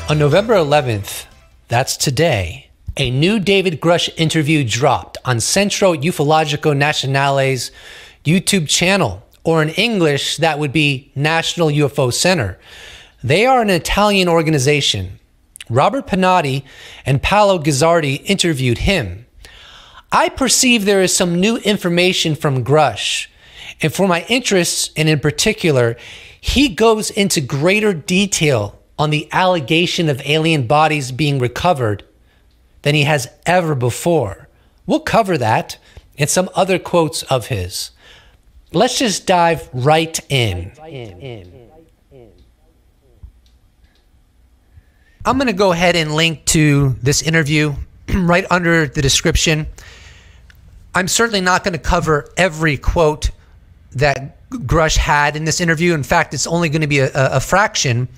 On November 11th, that's today, a new David Grusch interview dropped on Centro Ufologico Nazionale's YouTube channel, or in English, that would be National UFO Center. They are an Italian organization. Robert Pinotti and Paolo Gazzardi interviewed him. I perceive there is some new information from Grusch, and for my interests, and in particular, he goes into greater detail on the allegation of alien bodies being recovered than he has ever before. We'll cover that and some other quotes of his. Let's just dive right in. I'm going to go ahead and link to this interview right under the description. I'm certainly not going to cover every quote that Grusch had in this interview. In fact, it's only going to be a fraction.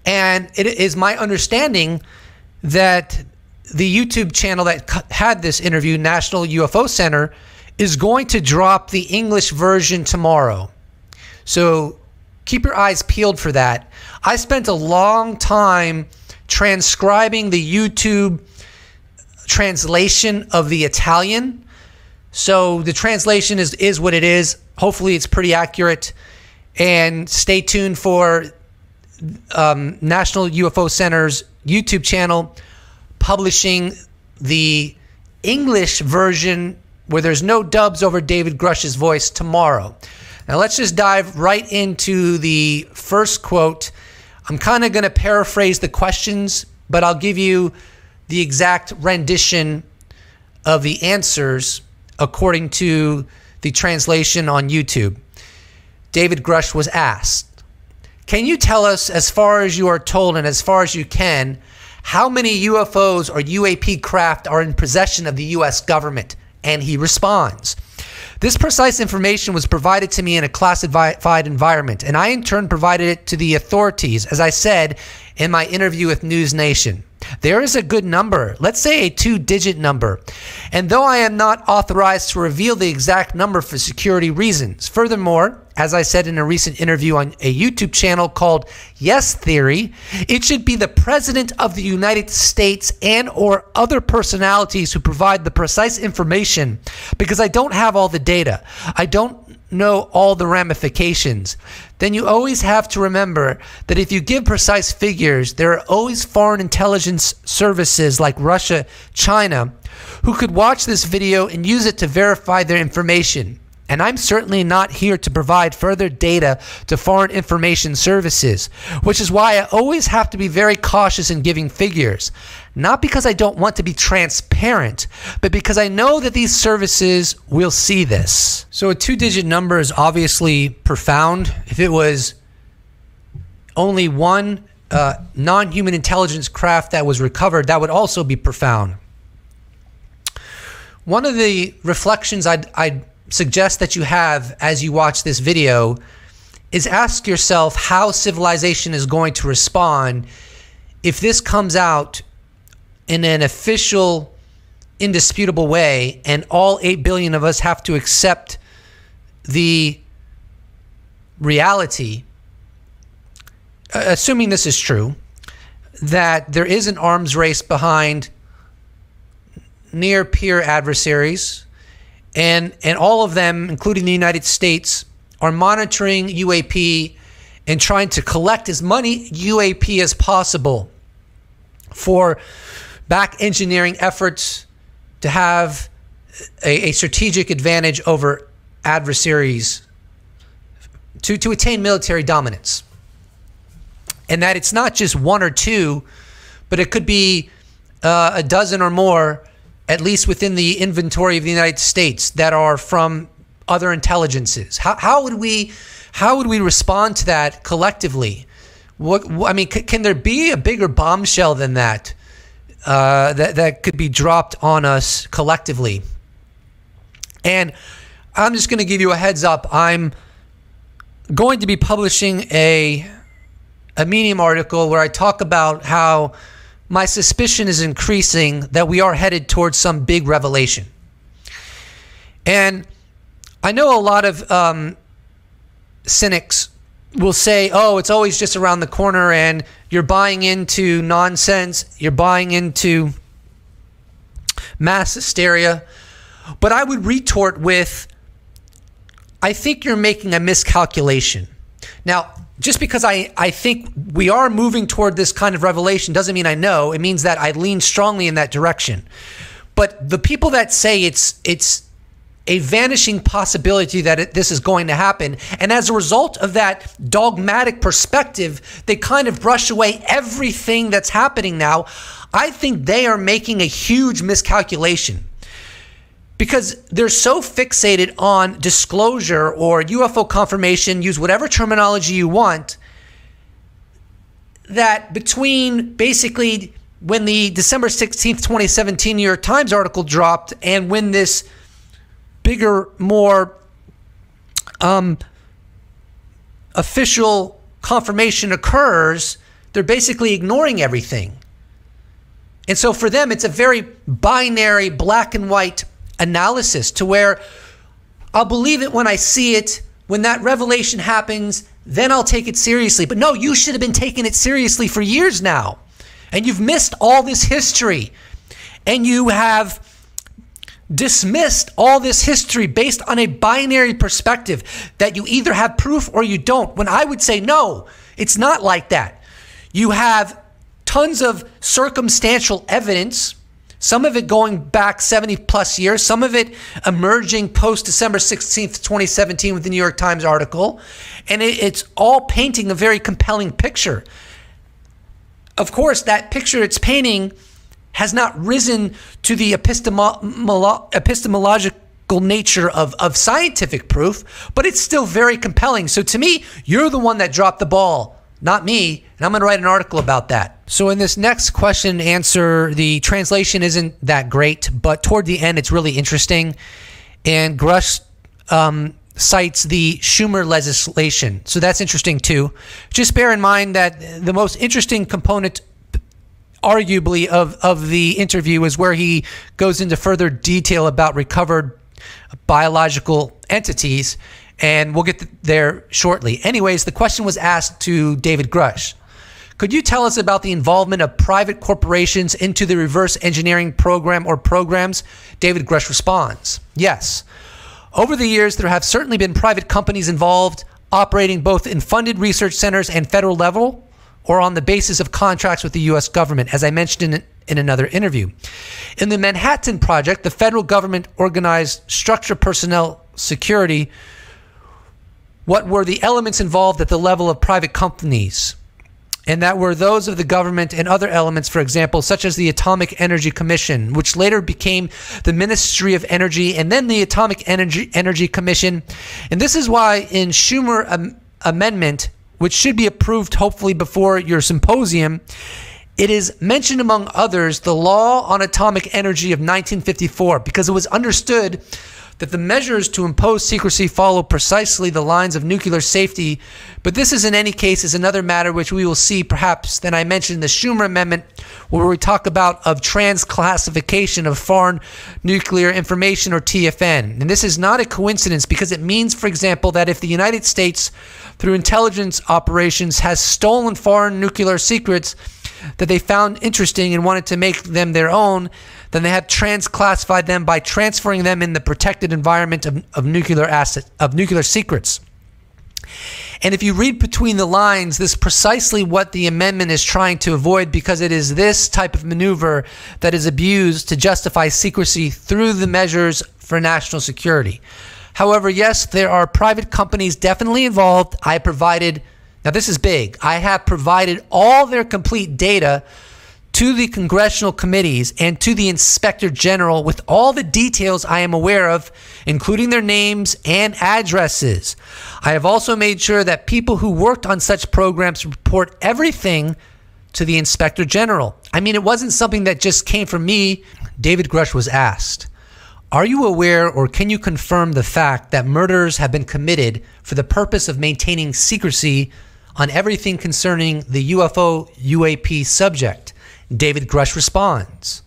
And it is my understanding that the YouTube channel that had this interview, National UFO Center, is going to drop the English version tomorrow. So keep your eyes peeled for that. I spent a long time transcribing the YouTube translation of the Italian. So the translation is what it is. Hopefully it's pretty accurate. And stay tuned for National UFO Center's YouTube channel publishing the English version where there's no dubs over David Grusch's voice tomorrow. Now let's just dive right into the first quote. I'm kind of going to paraphrase the questions, but I'll give you the exact rendition of the answers according to the translation on YouTube. David Grusch was asked, "Can you tell us, as far as you are told and as far as you can, how many UFOs or UAP craft are in possession of the U.S. government?" And he responds, "This precise information was provided to me in a classified environment, and I in turn provided it to the authorities, as I said in my interview with News Nation. There is a good number, let's say a 2-digit number, and though I am not authorized to reveal the exact number for security reasons. Furthermore, as I said in a recent interview on a YouTube channel called Yes Theory, it should be the President of the United States and or other personalities who provide the precise information, because I don't have all the data. I don't know all the ramifications. Then you always have to remember that if you give precise figures, there are always foreign intelligence services like Russia, China, who could watch this video and use it to verify their information. And I'm certainly not here to provide further data to foreign information services, which is why I always have to be very cautious in giving figures. Not because I don't want to be transparent, but because I know that these services will see this." So a 2-digit number is obviously profound. If it was only one non-human intelligence craft that was recovered, that would also be profound. One of the reflections I'd suggest that you have as you watch this video is ask yourself how civilization is going to respond if this comes out in an official, indisputable way and all 8 billion of us have to accept the reality, assuming this is true, that there is an arms race behind near-peer adversaries. And all of them, including the United States, are monitoring UAP and trying to collect as many UAP as possible for back engineering efforts to have a strategic advantage over adversaries to attain military dominance. And that it's not just 1 or 2, but it could be a dozen or more, at least within the inventory of the United States, that are from other intelligences. How would we respond to that collectively? I mean, can there be a bigger bombshell than that that could be dropped on us collectively? And I'm just going to give you a heads up. I'm going to be publishing a Medium article where I talk about how my suspicion is increasing that we are headed towards some big revelation. And I know a lot of cynics will say, oh, it's always just around the corner, and you're buying into nonsense, you're buying into mass hysteria. But I would retort with, I think you're making a miscalculation. Now, just because I think we are moving toward this kind of revelation doesn't mean I know. It means that I lean strongly in that direction. But the people that say it's a vanishing possibility that this is going to happen, and as a result of that dogmatic perspective, they kind of brush away everything that's happening now, I think they are making a huge miscalculation. Because they're so fixated on disclosure or UFO confirmation, use whatever terminology you want, that between basically when the December 16th, 2017 New York Times article dropped and when this bigger, more official confirmation occurs, they're basically ignoring everything. And so for them, it's a very binary, black and white analysis, to where I'll believe it when I see it. When that revelation happens, then I'll take it seriously. But no, you should have been taking it seriously for years now. And you've missed all this history. And you have dismissed all this history based on a binary perspective that you either have proof or you don't. When I would say, no, it's not like that. You have tons of circumstantial evidence, some of it going back 70 plus years, some of it emerging post December 16th, 2017 with the New York Times article. And it's all painting a very compelling picture. Of course, that picture it's painting has not risen to the epistemological nature of scientific proof, but it's still very compelling. So to me, you're the one that dropped the ball, not me, and I'm going to write an article about that. So in this next question and answer, the translation isn't that great, but toward the end, it's really interesting. And Grusch cites the Schumer legislation. So that's interesting too. Just bear in mind that the most interesting component, arguably, of the interview is where he goes into further detail about recovered biological entities. And we'll get there shortly. Anyways, the question was asked to David Grusch. Could you tell us about the involvement of private corporations into the reverse engineering program or programs? David Grusch responds, yes. Over the years, there have certainly been private companies involved, operating both in funded research centers and federal level, or on the basis of contracts with the U.S. government, as I mentioned in another interview. In the Manhattan Project, the federal government organized structured personnel security. What were the elements involved at the level of private companies? And that were those of the government and other elements, for example, such as the Atomic Energy Commission, which later became the Ministry of Energy, and then the Atomic Energy Commission. And this is why in Schumer amendment, which should be approved hopefully before your symposium, it is mentioned among others the Law on Atomic Energy of 1954, because it was understood that the measures to impose secrecy follow precisely the lines of nuclear safety. But this is in any case is another matter which we will see perhaps than I mentioned the Schumer Amendment, where we talk about of transclassification of foreign nuclear information, or TFN. And this is not a coincidence, because it means, for example, that if the United States, through intelligence operations, has stolen foreign nuclear secrets that they found interesting and wanted to make them their own, then they have transclassified them by transferring them in the protected environment of nuclear secrets. And if you read between the lines, this is precisely what the amendment is trying to avoid, because it is this type of maneuver that is abused to justify secrecy through the measures for national security. However, yes, there are private companies definitely involved. Now this is big, I have provided all their complete data to the congressional committees and to the Inspector General with all the details I am aware of, including their names and addresses. I have also made sure that people who worked on such programs report everything to the Inspector General. I mean, it wasn't something that just came from me. David Grusch was asked, are you aware or can you confirm the fact that murders have been committed for the purpose of maintaining secrecy on everything concerning the UFO UAP subject? David Grusch responds,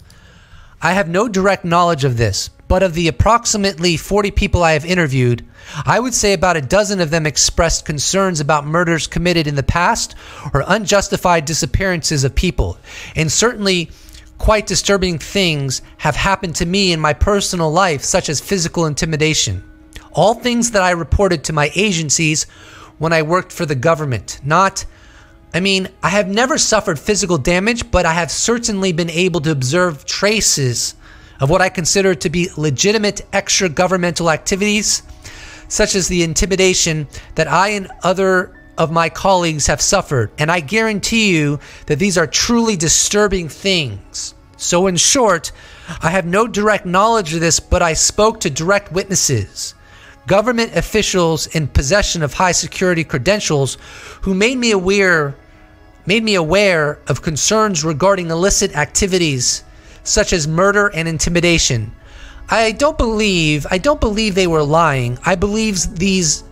I have no direct knowledge of this, but of the approximately 40 people I have interviewed, I would say about a dozen of them expressed concerns about murders committed in the past or unjustified disappearances of people. And certainly quite disturbing things have happened to me in my personal life, such as physical intimidation. All things that I reported to my agencies when I worked for the government. I have never suffered physical damage, but I have certainly been able to observe traces of what I consider to be legitimate extra-governmental activities, such as the intimidation that I and other of my colleagues have suffered. And I guarantee you that these are truly disturbing things. So in short, I have no direct knowledge of this, but I spoke to direct witnesses, government officials in possession of high security credentials, who made me aware of concerns regarding illicit activities such as murder and intimidation. I don't believe they were lying. I believe these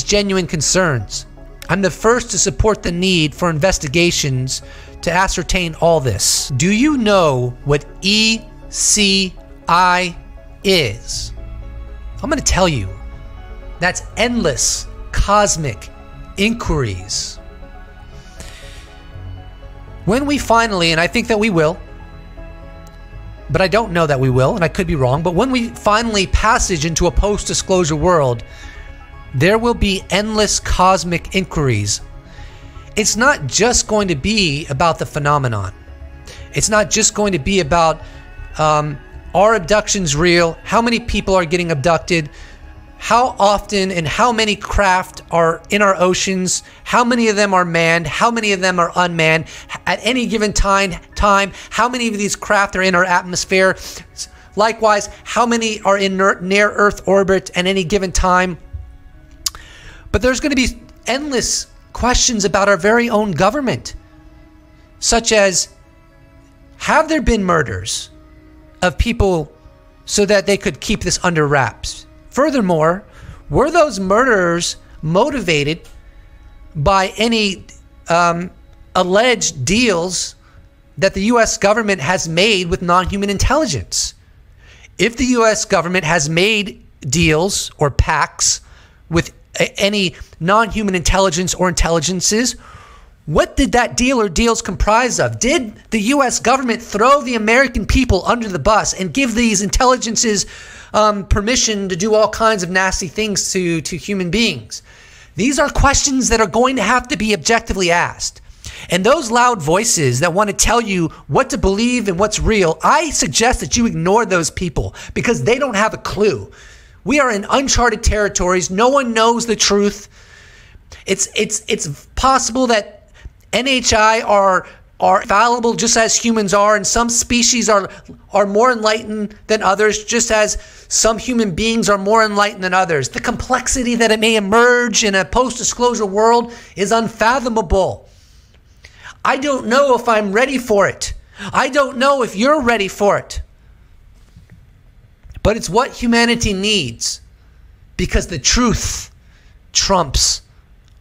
genuine concerns. I'm the first to support the need for investigations to ascertain all this. Do you know what ECI is? I'm going to tell you. That's endless cosmic inquiries. When we finally, and I think that we will, but I don't know that we will, and I could be wrong, but when we finally passage into a post-disclosure world, there will be endless cosmic inquiries. It's not just going to be about the phenomenon. It's not just going to be about are abductions real? How many people are getting abducted? How often and how many craft are in our oceans? How many of them are manned? How many of them are unmanned? At any given time, how many of these craft are in our atmosphere? Likewise, how many are in near Earth orbit at any given time? But there's going to be endless questions about our very own government, such as, have there been murders of people so that they could keep this under wraps? Furthermore, were those murders motivated by any alleged deals that the U.S. government has made with non-human intelligence? If the U.S. government has made deals or pacts with any non-human intelligence or intelligences, what did that deal or deals comprise of? Did the U.S. government throw the American people under the bus and give these intelligences permission to do all kinds of nasty things to human beings? These are questions that are going to have to be objectively asked. And those loud voices that want to tell you what to believe and what's real, I suggest that you ignore those people because they don't have a clue. We are in uncharted territories. No one knows the truth. It's possible that NHI are fallible just as humans are, and some species are more enlightened than others, just as some human beings are more enlightened than others. The complexity that it may emerge in a post-disclosure world is unfathomable. I don't know if I'm ready for it. I don't know if you're ready for it. But it's what humanity needs, because the truth trumps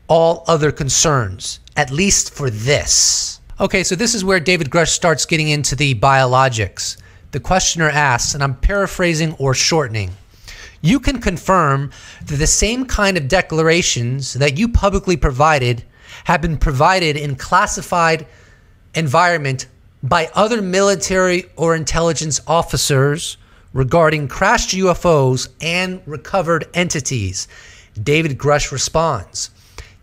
all other concerns, at least for this. Okay, so this is where David Grusch starts getting into the biologics. The questioner asks, and I'm paraphrasing or shortening, you can confirm that the same kind of declarations that you publicly provided have been provided in classified environment by other military or intelligence officers regarding crashed UFOs and recovered entities. David Grusch responds,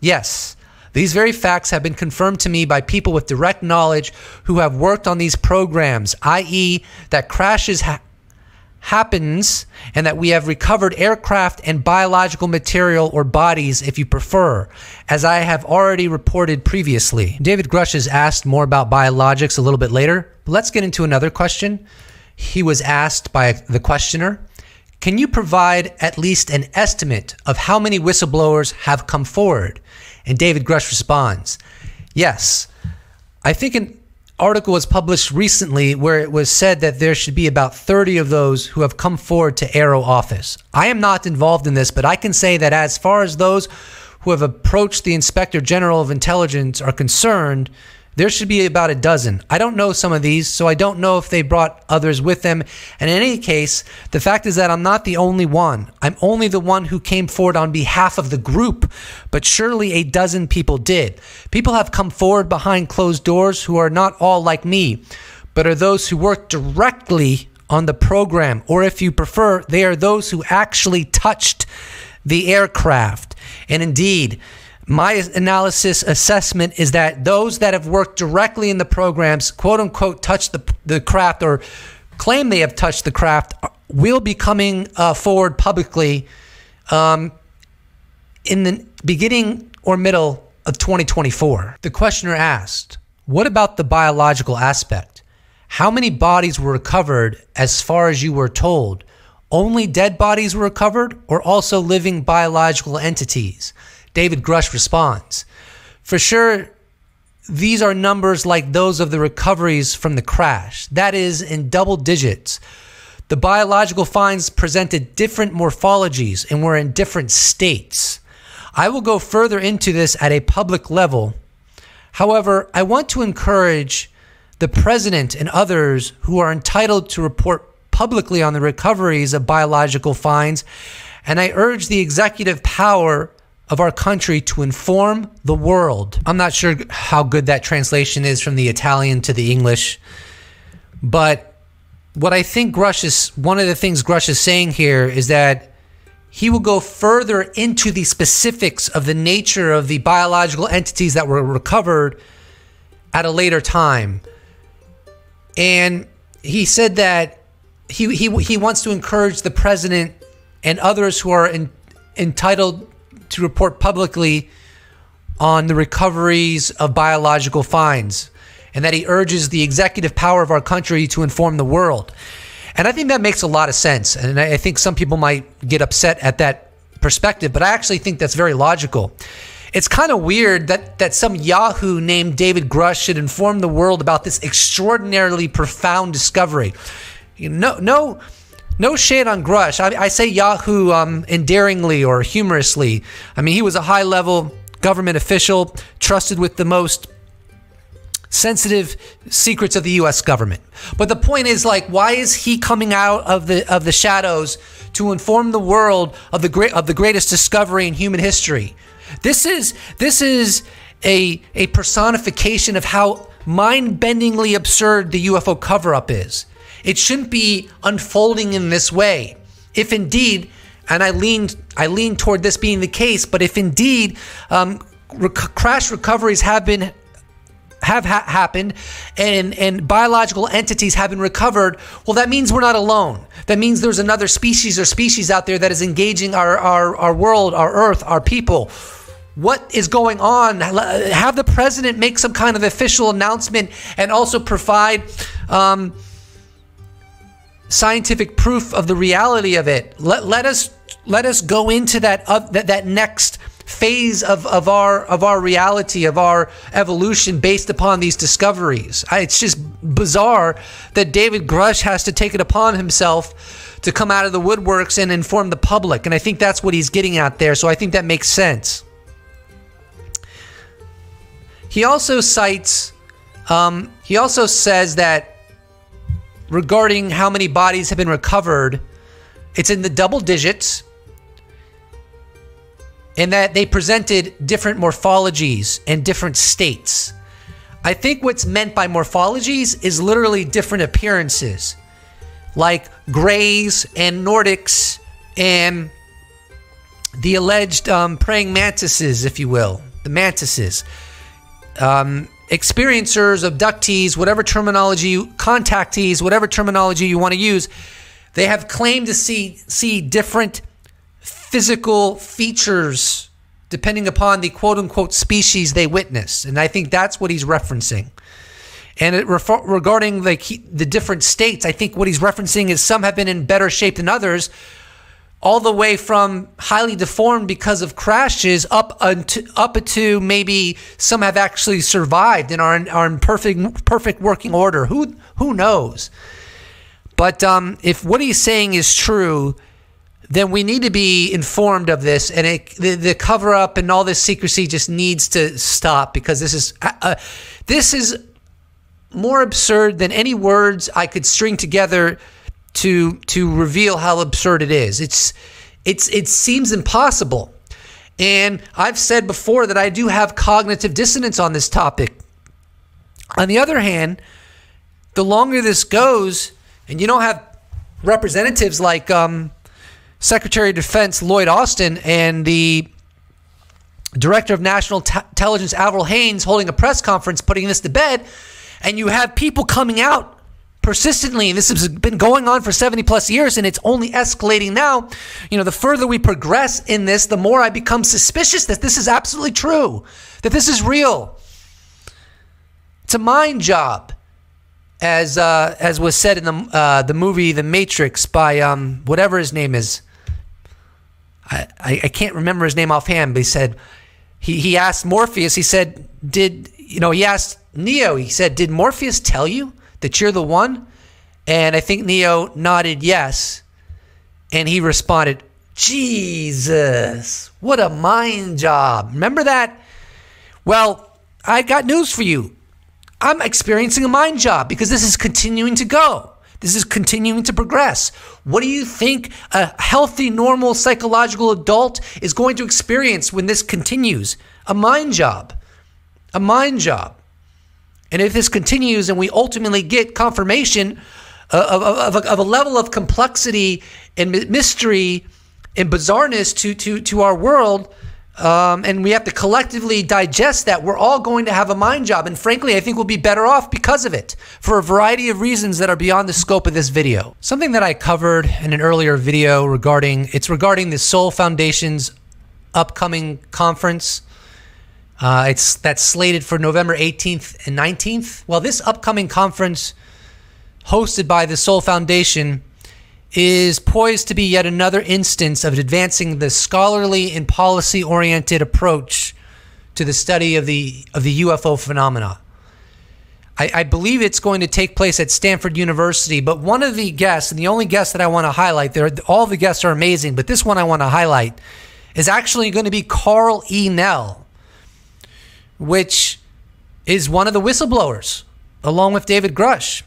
yes, these very facts have been confirmed to me by people with direct knowledge who have worked on these programs, i.e. that crashes happens and that we have recovered aircraft and biological material or bodies, if you prefer, as I have already reported previously. David Grusch is asked more about biologics a little bit later, but let's get into another question. He was asked by the questioner, can you provide at least an estimate of how many whistleblowers have come forward? And David Grusch responds, yes, I think an article was published recently where it was said that there should be about 30 of those who have come forward to Aero office. I am not involved in this, but I can say that as far as those who have approached the Inspector General of Intelligence are concerned, There should be about a dozen. I don't know some of these, so I don't know if they brought others with them. And in any case, the fact is that I'm not the only one. I'm only the one who came forward on behalf of the group, but surely a dozen people did. People have come forward behind closed doors who are not all like me, but are those who work directly on the program, or if you prefer, they are those who actually touched the aircraft. And indeed, my assessment is that those that have worked directly in the programs, quote unquote, touch the craft or claim they have touched the craft, will be coming forward publicly in the beginning or middle of 2024. The questioner asked, what about the biological aspect? How many bodies were recovered as far as you were told? Only dead bodies were recovered, or also living biological entities? David Grusch responds, for sure, these are numbers like those of the recoveries from the crash. That is, in double digits. The biological finds presented different morphologies and were in different states. I will go further into this at a public level. However, I want to encourage the president and others who are entitled to report publicly on the recoveries of biological finds, and I urge the executive power of our country to inform the world. I'm not sure how good that translation is from the Italian to the English, but what I think one of the things Grusch is saying here is that he will go further into the specifics of the nature of the biological entities that were recovered at a later time. And he said that he wants to encourage the president and others who are entitled to report publicly on the recoveries of biological finds, and that he urges the executive power of our country to inform the world. And I think that makes a lot of sense. And I think some people might get upset at that perspective, but I actually think that's very logical. It's kind of weird that some Yahoo named David Grusch should inform the world about this extraordinarily profound discovery. No shade on Grusch. I say Yahoo endearingly or humorously. I mean, he was a high-level government official trusted with the most sensitive secrets of the U.S. government. But the point is, like, why is he coming out of the shadows to inform the world of the greatest discovery in human history? This is a personification of how mind-bendingly absurd the UFO cover-up is. It shouldn't be unfolding in this way. If indeed, and I lean toward this being the case, but if indeed crash recoveries have happened and biological entities have been recovered, well, that means we're not alone. That means there's another species or species out there that is engaging our world, our Earth, our people. What is going on? Have the president make some kind of official announcement and also provide scientific proof of the reality of it. Let us go into that next phase of our reality, of our evolution based upon these discoveries. It's just bizarre that David Grusch has to take it upon himself to come out of the woodworks and inform the public, and I think that's what he's getting at there. So I think that makes sense. He also cites. He also says that, regarding how many bodies have been recovered, it's in the double digits, and that they presented different morphologies and different states. I think what's meant by morphologies is literally different appearances, like grays and Nordics and the alleged praying mantises, if you will, the mantises. Experiencers, abductees, whatever terminology, contactees, whatever terminology you want to use, they have claimed to see different physical features depending upon the quote-unquote species they witness. And I think that's what he's referencing. And regarding the different states, I think what he's referencing is some have been in better shape than others, all the way from highly deformed because of crashes up to maybe some have actually survived and are in perfect working order. Who knows? But if what he's saying is true, then we need to be informed of this, and the cover up and all this secrecy just needs to stop, because this is more absurd than any words I could string together to reveal how absurd it is. It seems impossible. And I've said before that I do have cognitive dissonance on this topic. On the other hand, the longer this goes, and you don't have representatives like Secretary of Defense Lloyd Austin and the Director of National Intelligence Avril Haines holding a press conference putting this to bed, and you have people coming out persistently, and this has been going on for 70 plus years, and it's only escalating now. You know, the further we progress in this, the more I become suspicious that this is absolutely true, that this is real. It's a mind job, as was said in the movie The Matrix by whatever his name is. I can't remember his name offhand, but he said he asked Morpheus. He said, he asked Neo. He said, "Did Morpheus tell you that you're the one?" And I think Neo nodded yes. And he responded, "Jesus, what a mind job." Remember that? Well, I got news for you. I'm experiencing a mind job because this is continuing to go. This is continuing to progress. What do you think a healthy, normal, psychological adult is going to experience when this continues? A mind job. A mind job. And if this continues and we ultimately get confirmation of a level of complexity and mystery and bizarreness to our world, and we have to collectively digest that, we're all going to have a mind job. And frankly, I think we'll be better off because of it, for a variety of reasons that are beyond the scope of this video. Something that I covered in an earlier video regarding the Soul Foundation's upcoming conference. That's slated for November 18th and 19th. Well, this upcoming conference hosted by the Soul Foundation is poised to be yet another instance of advancing the scholarly and policy-oriented approach to the study of the UFO phenomena. I believe it's going to take place at Stanford University, but one of the guests, and the only guest that I want to highlight, all the guests are amazing, but this one I want to highlight, is actually going to be Carl E. Nell, which is one of the whistleblowers, along with David Grusch.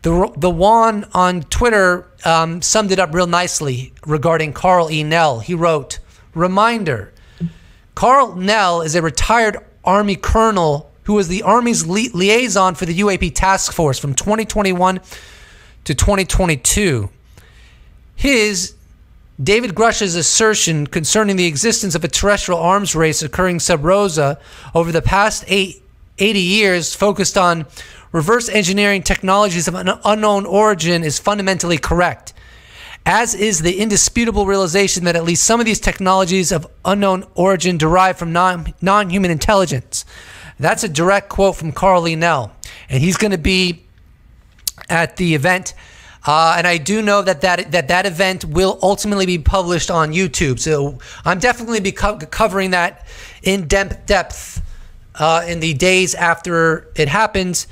The Juan on Twitter summed it up real nicely regarding Carl E. Nell. He wrote, "Reminder, Carl Nell is a retired Army colonel who was the Army's liaison for the UAP task force from 2021 to 2022. David Grusch's assertion concerning the existence of a terrestrial arms race occurring sub rosa over the past 80 years focused on reverse engineering technologies of an unknown origin is fundamentally correct, as is the indisputable realization that at least some of these technologies of unknown origin derive from non-human intelligence." That's a direct quote from Carl E. Nell, and he's going to be at the event. And I do know that event will ultimately be published on YouTube. So I'm definitely be covering that in depth in the days after it happens.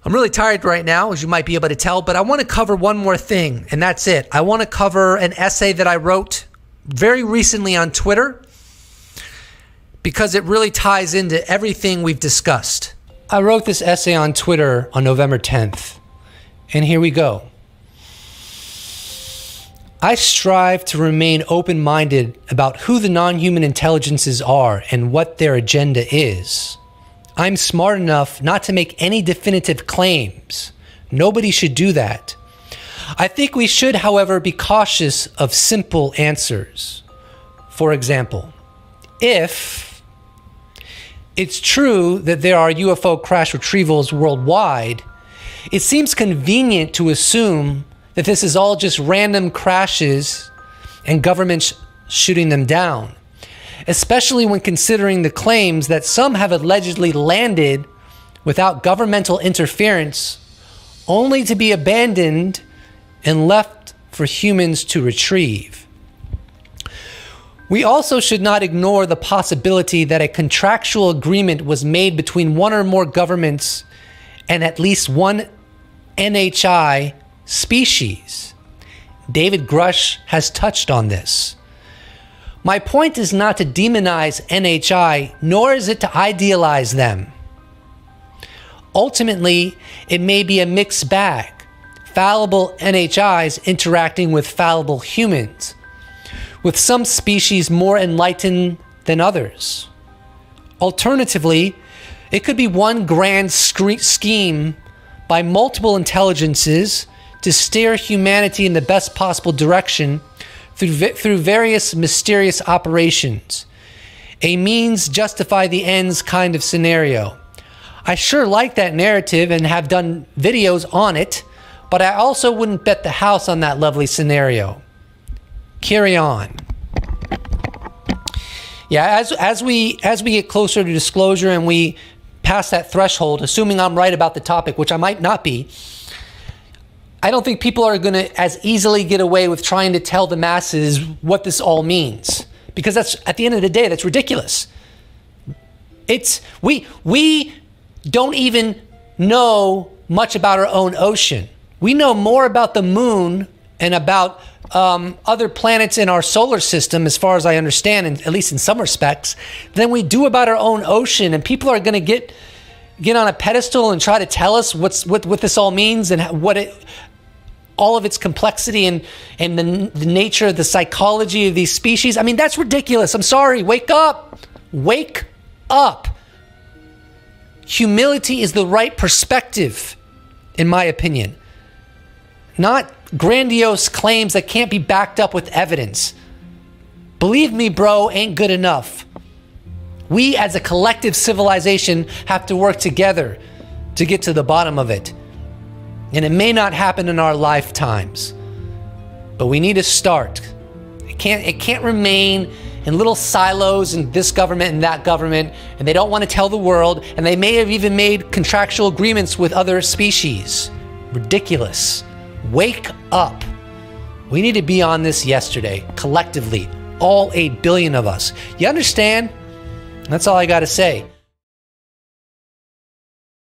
I'm really tired right now, as you might be able to tell, but I want to cover one more thing, and that's it. I want to cover an essay that I wrote very recently on Twitter, because it really ties into everything we've discussed. I wrote this essay on Twitter on November 10th, and here we go. "I strive to remain open-minded about who the non-human intelligences are and what their agenda is. I'm smart enough not to make any definitive claims. Nobody should do that. I think we should, however, be cautious of simple answers. For example, if it's true that there are UFO crash retrievals worldwide, it seems convenient to assume that this is all just random crashes and governments shooting them down, especially when considering the claims that some have allegedly landed without governmental interference, only to be abandoned and left for humans to retrieve. We also should not ignore the possibility that a contractual agreement was made between one or more governments and at least one NHI species. David Grusch has touched on this. My point is not to demonize NHI, nor is it to idealize them. Ultimately, it may be a mixed bag. Fallible NHIs interacting with fallible humans, with some species more enlightened than others. Alternatively, it could be one grand scheme by multiple intelligences to steer humanity in the best possible direction through various mysterious operations. A means justify the ends kind of scenario. I sure like that narrative and have done videos on it, but I also wouldn't bet the house on that lovely scenario. Carry on. Yeah, as we get closer to disclosure and we pass that threshold, assuming I'm right about the topic, which I might not be, I don't think people are going to as easily get away with trying to tell the masses what this all means, because that's, at the end of the day, that's ridiculous. We don't even know much about our own ocean. We know more about the moon and about other planets in our solar system, as far as I understand, and at least in some respects, than we do about our own ocean. And people are going to get on a pedestal and try to tell us what this all means and all of its complexity and the nature, the psychology of these species. I mean, that's ridiculous. I'm sorry. Wake up. Wake up. Humility is the right perspective, in my opinion. Not grandiose claims that can't be backed up with evidence. Believe me, bro, ain't good enough. We as a collective civilization have to work together to get to the bottom of it. And it may not happen in our lifetimes, but we need to start. It can't remain in little silos in this government and that government, and they don't want to tell the world, and they may have even made contractual agreements with other species. Ridiculous. Wake up. We need to be on this yesterday, collectively, all 8 billion of us. You understand? That's all I got to say.